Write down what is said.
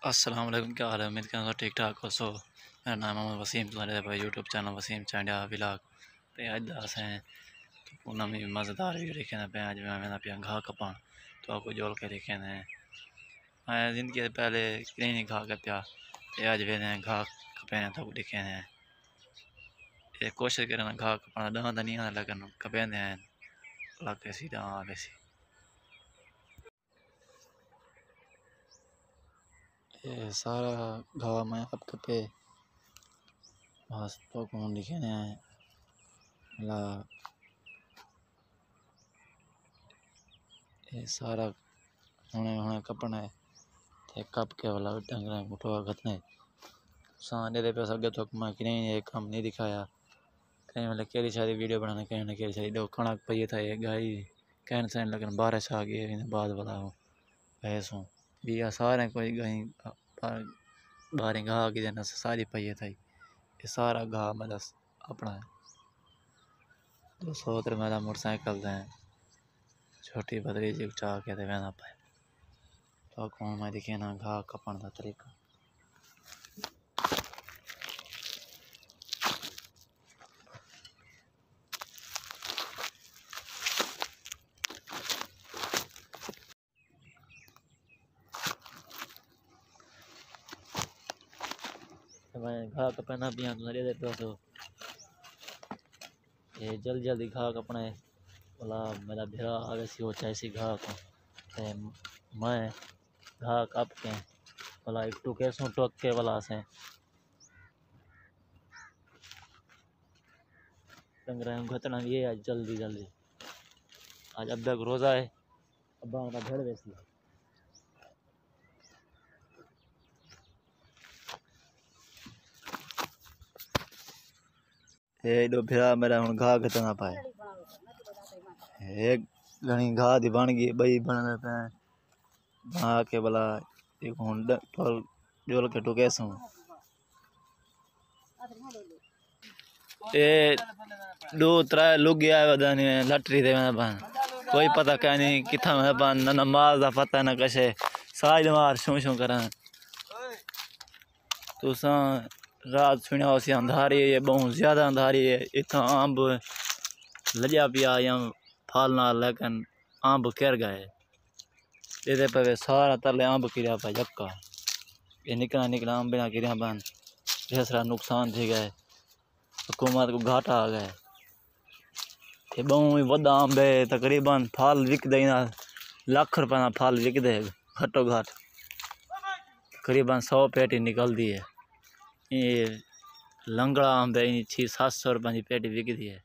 अस्सलाम वालेकुम, क्या हाल है। उम्मीद करता हूँ ठीक ठाक हो। मेरा नाम मोहम्मद वसीम, तुम्हारे भाई YouTube channel Wasim Chandia vlog ते अज दस हैं तो नवी मज़ेदार वीडियो लिखे पे। अज मैं पिया घाह कपान तो आपको जोल के लिखे हैं। मैं जिंदगी से पहले कहीं नहीं घाह कप्या तो अज वे घाह कपे तो लिखे हैं। ये कोशिश करें घाह कपाना दाँद नहीं आने लेकिन कपेंदे हैं लगते सी दाँ आ सी। ये सारा घाह मैं अब कपे बस तो कौन लिखे हैं ला। ये सारा हुने हुने कपना है ते कप के वाला डंगरा मुठवा खतने साने दे पैसा गए तो मैं कि नहीं ये काम नहीं दिखाया। कहीं मतलब केरी सारी वीडियो बनाने कहीं ना केरी सारी दो कणक पई था ये गाय कहन से लेकिन बारिश आ गई बाद वाला भैंसों बिया सारे कोई गई बारी घाह की देना सारी पई था। ये सारा घाह मतलब अपना है 200 मेरा मोटरसाइकिल है छोटी बदरी जी चाह के वहना पाए तो कौन मैं दिखे ना घाह कपन का तरीका। मैं घाह कपना पिया तो ये जल्दी घाह कपना है बोला मेरा भेड़ा आगे सी हो चाहे सी घाह को मैं घाह कप के बोला एक टुके सो टोक के वाला से डंगरा घतना ये आज जल्दी आज अब्बा को रोजा है अब्बा का भेड़ वैसी ये दो भेड़ा मेरा हुन घाह घतना पाए एक घनी घाह दी बन गई बई बन पे बना के बोला एक हुन टोल जोल के टुके सो ये दो त्रै लुक गया वदानी लटरी दे मैं बन कोई पता क्या नहीं किथा मैं बन ना नमाज दा पता ना कशे साज मार शू करा तुसा रात सुनिया उसी अंधारी है बहुत ज्यादा अंधारी है इतना आंब लजा पिया या फल ना लेकिन आंब गिर गए ये पे सारा तले आंब गिरा पा जक्का ये निकला आंब बिना गिरा बन दूसरा नुकसान थी गए हुकूमत को घाटा आ गए ये बहुत वड्डा आंब है तकरीबन फल विक दे लाख रुपये का फल विक दे घटो घट तकरीबन 100 पेटी निकलती है। ये लंगड़ा आंब है 600-700 रुपये की पेटी विकती है।